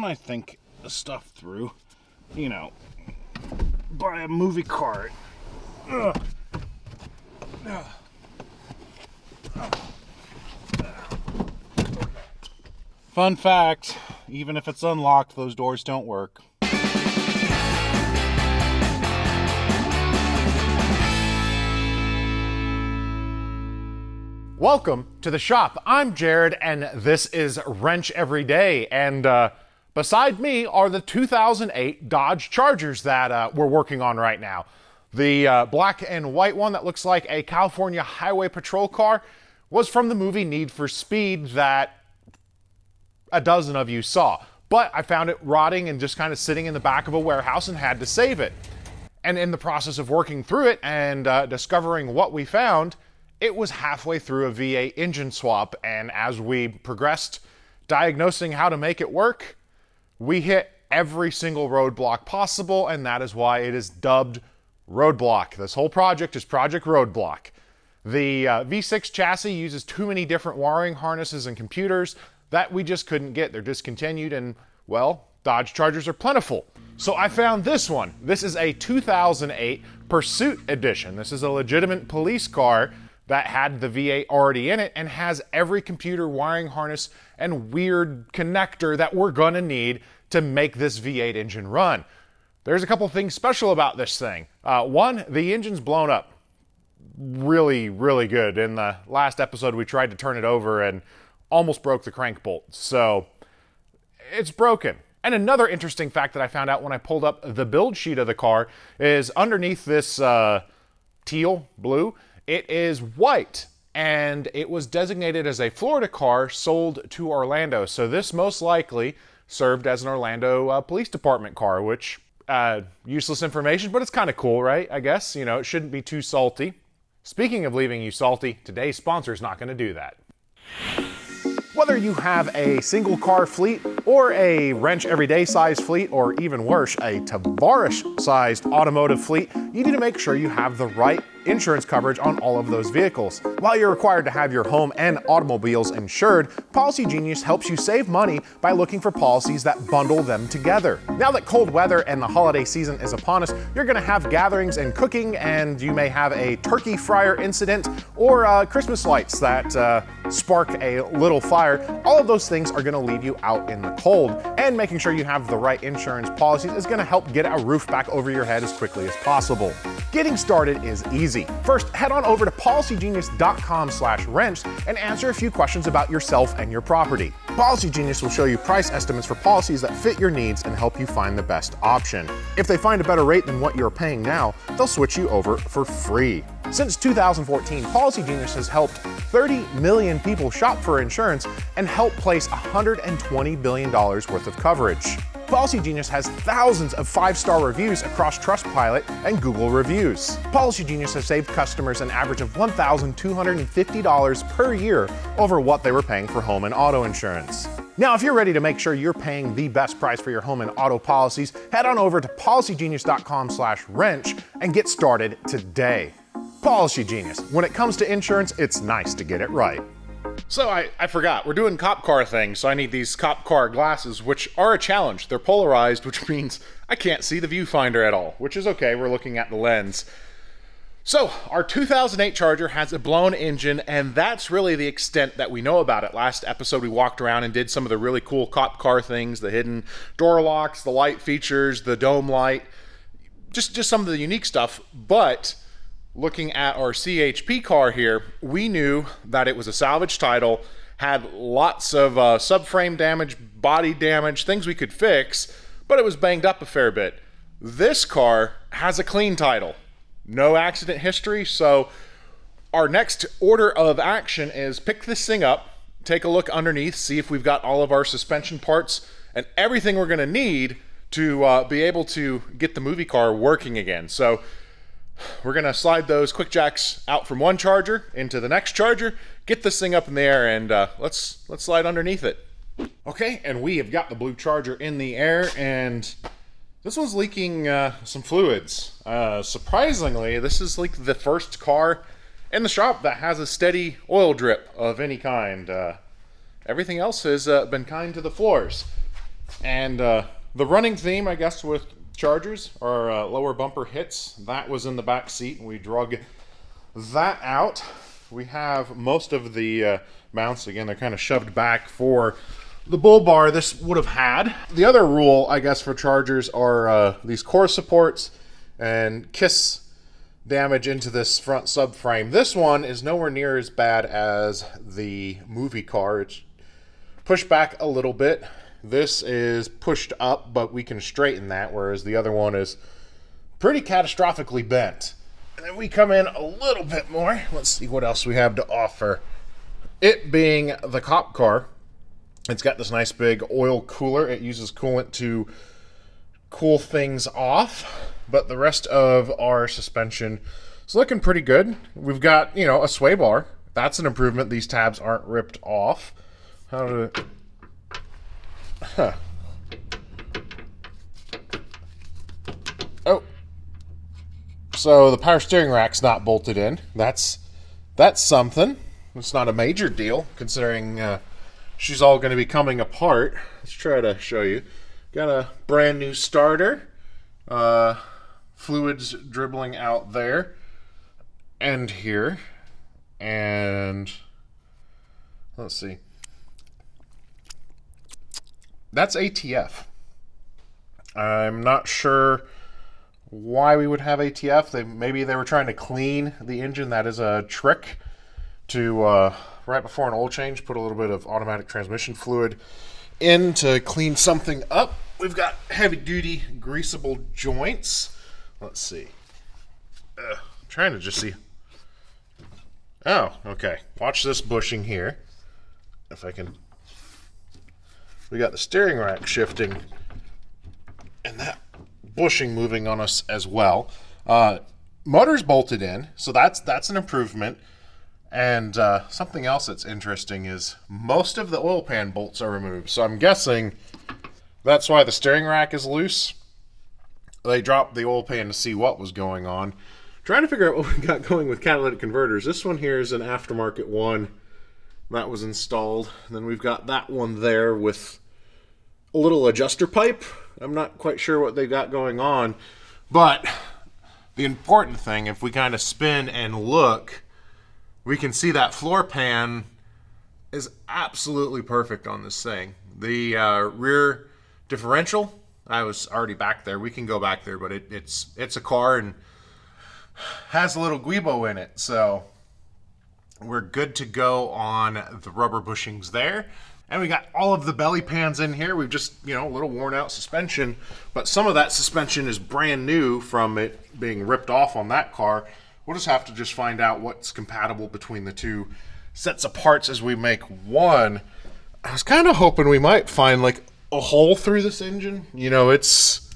when I think stuff through, you know, buy a movie card. Ugh. Ugh. Fun fact, even if it's unlocked, those doors don't work. Welcome to the shop. I'm Jared, and this is Wrench Every Day. And beside me are the 2008 Dodge Chargers that we're working on right now. The black and white one that looks like a California Highway Patrol car was from the movie Need for Speed that a dozen of you saw. But I found it rotting and just kind of sitting in the back of a warehouse and had to save it. And in the process of working through it and discovering what we found, it was halfway through a V8 engine swap, and as we progressed diagnosing how to make it work, we hit every single roadblock possible, and that is why it is dubbed Roadblock. This whole project is Project Roadblock. The V6 chassis uses too many different wiring harnesses and computers that we just couldn't get. They're discontinued, and, well, Dodge Chargers are plentiful. So I found this one. This is a 2008 Pursuit Edition. This is a legitimate police car that had the V8 already in it and has every computer wiring harness and weird connector that we're gonna need to make this V8 engine run. There's a couple things special about this thing. One, the engine's blown up really, really good. In the last episode, we tried to turn it over and almost broke the crank bolt. So it's broken. And another interesting fact that I found out when I pulled up the build sheet of the car is underneath this teal blue, it is white, and it was designated as a Florida car sold to Orlando. So this most likely served as an Orlando Police Department car, which, useless information, but it's kind of cool, right? I guess, you know, it shouldn't be too salty. Speaking of leaving you salty, today's sponsor is not going to do that. Whether you have a single car fleet or a Wrench Everyday size fleet, or even worse, a Tavarish sized automotive fleet, you need to make sure you have the right insurance coverage on all of those vehicles. While you're required to have your home and automobiles insured, Policy Genius helps you save money by looking for policies that bundle them together. Now that cold weather and the holiday season is upon us, you're gonna have gatherings and cooking, and you may have a turkey fryer incident or Christmas lights that spark a little fire. All of those things are gonna leave you out in the cold, and making sure you have the right insurance policies is gonna help get a roof back over your head as quickly as possible. Getting started is easy. First, head on over to policygenius.com/wrench and answer a few questions about yourself and your property. Policy Genius will show you price estimates for policies that fit your needs and help you find the best option. If they find a better rate than what you're paying now, they'll switch you over for free. Since 2014, Policy Genius has helped 30 million people shop for insurance and helped place $120 billion worth of coverage. Policy Genius has thousands of 5-star reviews across Trustpilot and Google Reviews. Policy Genius has saved customers an average of $1,250 per year over what they were paying for home and auto insurance. Now, if you're ready to make sure you're paying the best price for your home and auto policies, head on over to policygenius.com/wrench and get started today. Policy Genius. When it comes to insurance, it's nice to get it right. So I forgot, we're doing cop car things, so I need these cop car glasses, which are a challenge. They're polarized, which means I can't see the viewfinder at all, which is okay, we're looking at the lens. So, our 2008 Charger has a blown engine, and that's really the extent that we know about it. Last episode we walked around and did some of the really cool cop car things, the hidden door locks, the light features, the dome light, just some of the unique stuff, but looking at our CHP car here, we knew that it was a salvage title, had lots of subframe damage, body damage, things we could fix, but it was banged up a fair bit. This car has a clean title, no accident history, so our next order of action is pick this thing up, take a look underneath, see if we've got all of our suspension parts and everything we're gonna need to be able to get the movie car working again. So we're gonna slide those quick jacks out from one Charger into the next Charger, get this thing up in the air, and let's slide underneath it. Okay, and we have got the blue Charger in the air, and this one's leaking some fluids. Surprisingly, this is like the first car in the shop that has a steady oil drip of any kind. Everything else has been kind to the floors. And the running theme, I guess, with Chargers are lower bumper hits. That was in the back seat, and we drug that out. We have most of the mounts. Again, they're kind of shoved back for the bull bar this would have had. The other rule, I guess, for Chargers are these core supports and kiss damage into this front subframe. This one is nowhere near as bad as the movie car. It's pushed back a little bit. This is pushed up, but we can straighten that, whereas the other one is pretty catastrophically bent. And then we come in a little bit more. Let's see what else we have to offer. It being the cop car, it's got this nice big oil cooler. It uses coolant to cool things off, but the rest of our suspension is looking pretty good. We've got, a sway bar. That's an improvement. These tabs aren't ripped off. Oh. So the power steering rack's not bolted in. That's something. It's not a major deal, considering she's all going to be coming apart. Let's try to show you. Got a brand new starter. Fluids dribbling out there and here. And let's see. That's ATF. I'm not sure why we would have ATF. Maybe they were trying to clean the engine. That is a trick to, right before an oil change, put a little bit of automatic transmission fluid in to clean something up. We've got heavy-duty greasable joints. Let's see. I'm trying to just see. Oh, okay. Watch this bushing here. If I can. We got the steering rack shifting, and that bushing moving on us as well. Motor's bolted in, so that's an improvement. And something else that's interesting is most of the oil pan bolts are removed. So I'm guessing that's why the steering rack is loose. They dropped the oil pan to see what was going on. Trying to figure out what we got going with catalytic converters. This one here is an aftermarket one that was installed. And then we've got that one there with a little adjuster pipe. I'm not quite sure what they got going on. But the important thing, if we kind of spin and look, we can see that floor pan is absolutely perfect on this thing. The rear differential, I was already back there. We can go back there, but it's a car and has a little guibo in it. So we're good to go on the rubber bushings there. And we got all of the belly pans in here. We've just, a little worn out suspension, but some of that suspension is brand new from it being ripped off on that car. We'll just have to just find out what's compatible between the two sets of parts as we make one. I was kind of hoping we might find like a hole through this engine. It's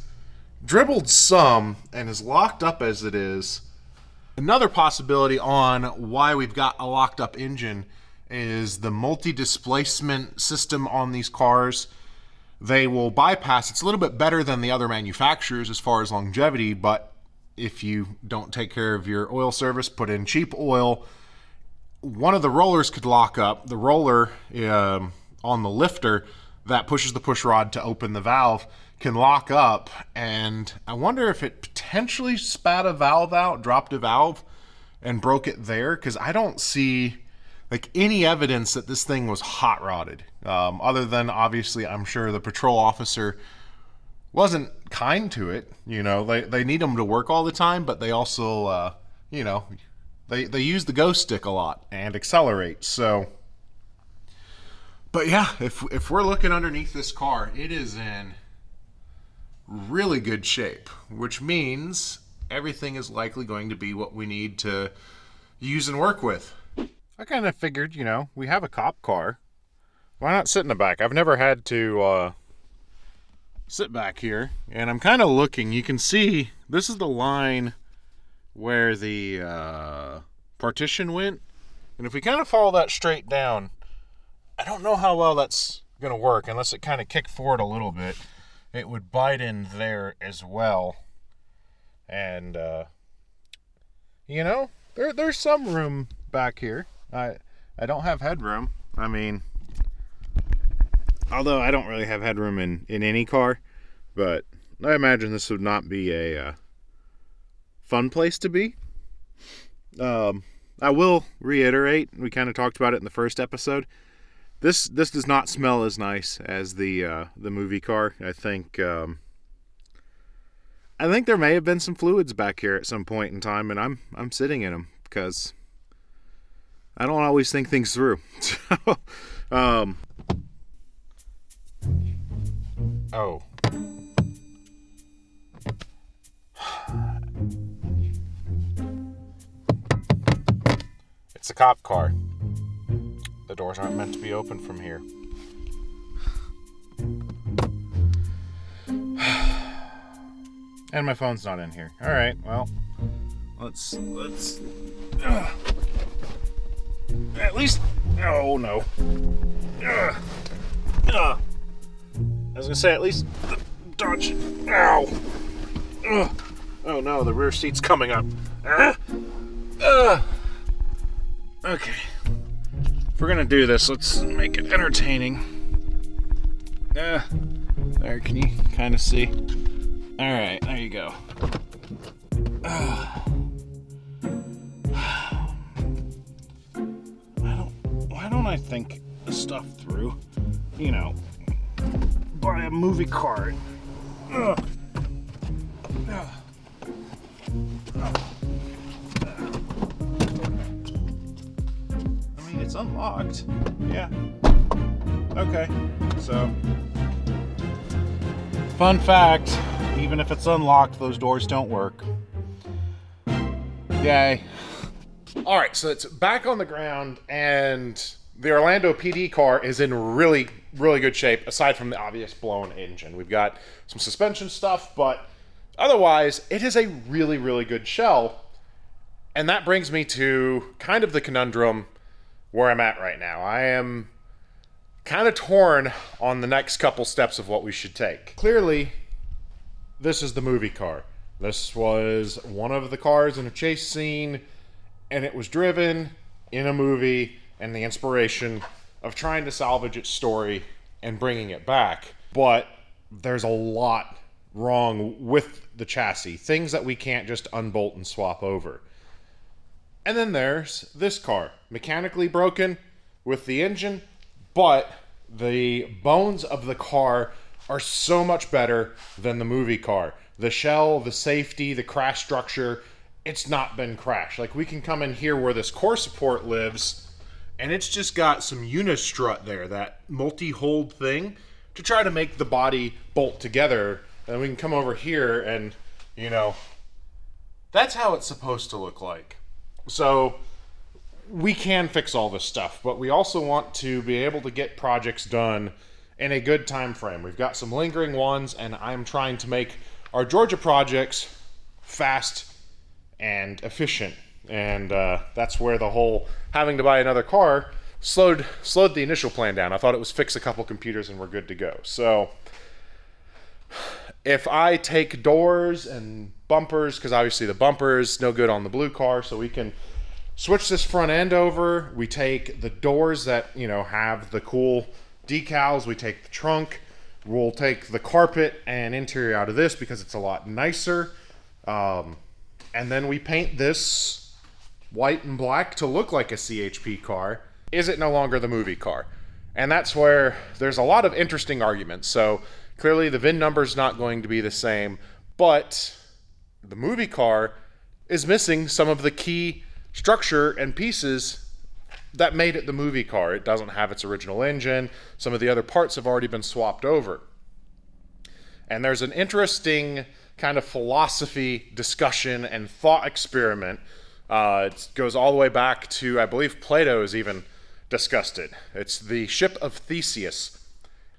dribbled some and is locked up as it is. Another possibility on why we've got a locked up engine is the multi-displacement system on these cars. They will bypass. It's a little bit better than the other manufacturers as far as longevity, but if you don't take care of your oil service, put in cheap oil, one of the rollers could lock up. The roller on the lifter that pushes the push rod to open the valve can lock up, and I wonder if it potentially spat a valve out, dropped a valve, and broke it there, because I don't see any evidence that this thing was hot rodded. Other than, obviously, I'm sure the patrol officer wasn't kind to it. They need them to work all the time, but they also, they use the go stick a lot and accelerate. So, but yeah, if we're looking underneath this car, it is in really good shape, which means everything is likely going to be what we need to use and work with. I kind of figured, we have a cop car. Why not sit in the back? I've never had to sit back here, and I'm kind of looking. You can see this is the line where the partition went, and if we kind of follow that straight down, I don't know how well that's going to work unless it kind of kicked forward a little bit. It would bite in there as well, and there's some room back here. I don't have headroom. I mean, Although I don't really have headroom in any car, but I imagine this would not be a fun place to be. I will reiterate, we kind of talked about it in the first episode. This does not smell as nice as the movie car. I think there may have been some fluids back here at some point in time, and I'm sitting in them because I don't always think things through. So, oh. It's a cop car. The doors aren't meant to be open from here. And my phone's not in here. All right, well, let's at least, oh no. I was gonna say at least dodge. Ow. Oh no, the rear seat's coming up. Okay. If we're gonna do this, let's make it entertaining. There, can you kind of see? Alright, there you go. Why don't I think the stuff through? You know, buy a movie card. It's unlocked. Yeah. Okay. So, fun fact, even if it's unlocked, those doors don't work. Yay. Alright, so it's back on the ground, and the Orlando PD car is in really, really good shape, aside from the obvious blown engine. We've got some suspension stuff, but otherwise, it is a really, really good shell. And that brings me to kind of the conundrum where I'm at right now. I am kind of torn on the next couple steps of what we should take. Clearly, this is the movie car. This was one of the cars in a chase scene, and it was driven in a movie, and the inspiration of trying to salvage its story and bringing it back. But there's a lot wrong with the chassis, things that we can't just unbolt and swap over. And then there's this car, mechanically broken with the engine, but the bones of the car are so much better than the movie car. The shell, the safety, the crash structure, it's not been crashed. Like, we can come in here where this core support lives, and it's just got some unistrut there, that multi-hold thing, to try to make the body bolt together. And we can come over here and, you know, that's how it's supposed to look like. So we can fix all this stuff, but we also want to be able to get projects done in a good time frame. We've got some lingering ones, and I'm trying to make our Georgia projects fast and efficient. And that's where the whole having to buy another car slowed the initial plan down. I thought it was fix a couple computers and we're good to go. So if I take doors and bumpers, because obviously the bumper is no good on the blue car, so we can switch this front end over. We take the doors that, you know, have the cool decals. We take the trunk. We'll take the carpet and interior out of this because it's a lot nicer. And then we paint this white and black to look like a CHP car. Is it no longer the movie car? And that's where there's a lot of interesting arguments. So clearly the VIN number is not going to be the same, but the movie car is missing some of the key structure and pieces that made it the movie car. It doesn't have its original engine. Some of the other parts have already been swapped over. And there's an interesting kind of philosophy discussion and thought experiment. It goes all the way back to, I believe Plato has even discussed it. It's the ship of Theseus.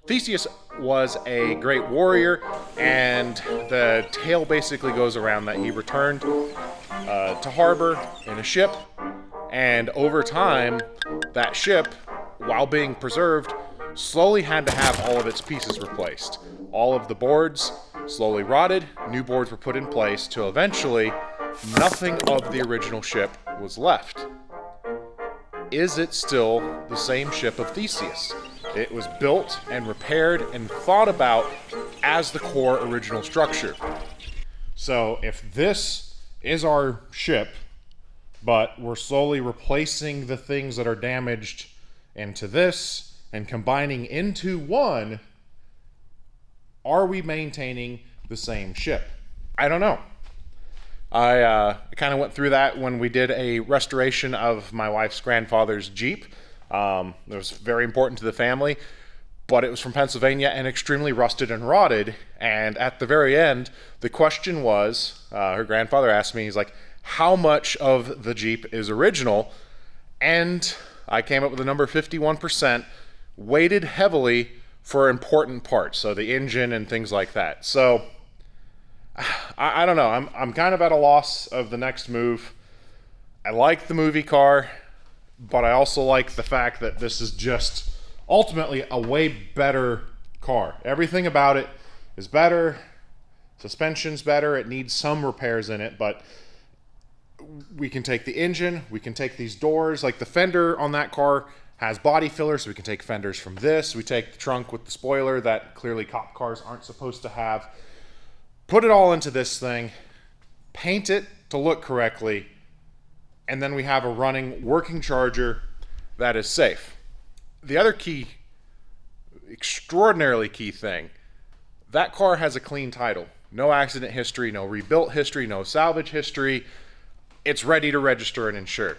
Theseus was a great warrior, and the tale basically goes around that he returned to harbor in a ship, and over time, that ship, while being preserved, slowly had to have all of its pieces replaced. All of the boards slowly rotted, new boards were put in place, till eventually, nothing of the original ship was left. Is it still the same ship of Theseus? It was built and repaired and thought about as the core original structure. So if this is our ship, but we're slowly replacing the things that are damaged into this and combining into one, are we maintaining the same ship? I don't know. I kind of went through that when we did a restoration of my wife's grandfather's Jeep. It was very important to the family, but it was from Pennsylvania and extremely rusted and rotted. And at the very end, the question was, her grandfather asked me, he's like, how much of the Jeep is original? And I came up with the number 51%, weighted heavily for important parts, so the engine and things like that. So I don't know. I'm kind of at a loss of the next move. I like the movie car, but I also like the fact that this is just ultimately a way better car. Everything about it is better. Suspension's better. It needs some repairs in it, but we can take the engine, we can take these doors. Like the fender on that car has body fillers, so we can take fenders from this. We take the trunk with the spoiler that clearly cop cars aren't supposed to have. Put it all into this thing, paint it to look correctly, and then we have a running, working Charger that is safe. The other key, extraordinarily key thing, that car has a clean title. No accident history, no rebuilt history, no salvage history. It's ready to register and insure.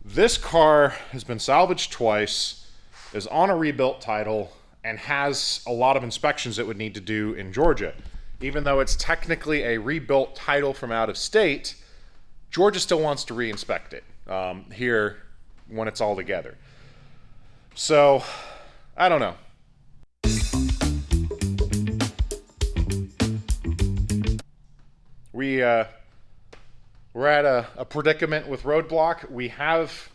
This car has been salvaged twice, is on a rebuilt title, and has a lot of inspections it would need to do in Georgia. Even though it's technically a rebuilt title from out of state, Georgia still wants to re-inspect it here when it's all together. So, I don't know. We're at a predicament with Roadblock. We have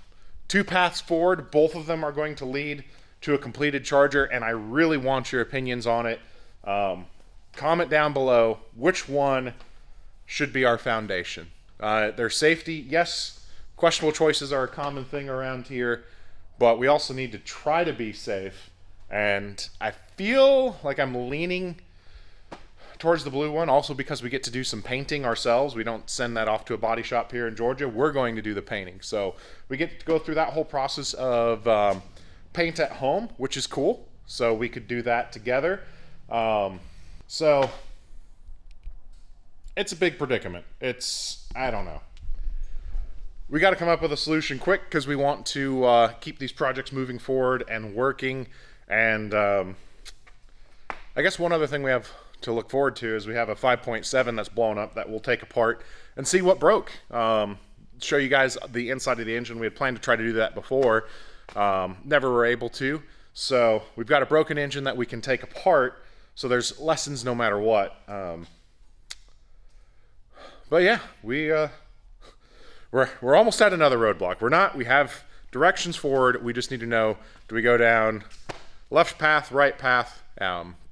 two paths forward. Both of them are going to lead to a completed Charger, and I really want your opinions on it. Comment down below which one should be our foundation. Their safety, yes, questionable choices are a common thing around here, but we also need to try to be safe. And I feel like I'm leaning towards the blue one, also because we get to do some painting ourselves. We don't send that off to a body shop here in Georgia. We're going to do the painting. So we get to go through that whole process of paint at home, which is cool. So we could do that together. So it's a big predicament. I don't know. We got to come up with a solution quick because we want to keep these projects moving forward and working. And I guess one other thing we have to look forward to is we have a 5.7 that's blown up that we'll take apart and see what broke. Show you guys the inside of the engine. We had planned to try to do that before. Never were able to. So we've got a broken engine that we can take apart. So there's lessons no matter what. But yeah, we're almost at another roadblock. We're not. We have directions forward. We just need to know, do we go down left path, right path?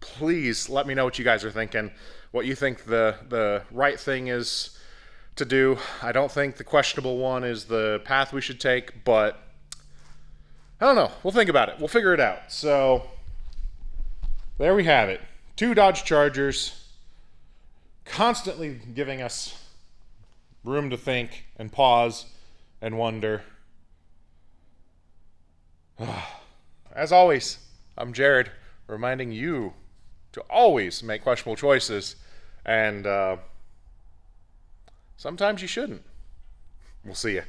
Please let me know what you guys are thinking, what you think the right thing is to do. I don't think the questionable one is the path we should take, but I don't know. We'll think about it. We'll figure it out. So there we have it. Two Dodge Chargers, constantly giving us room to think and pause and wonder. As always, I'm Jared, reminding you to always make questionable choices, and sometimes you shouldn't. We'll see you.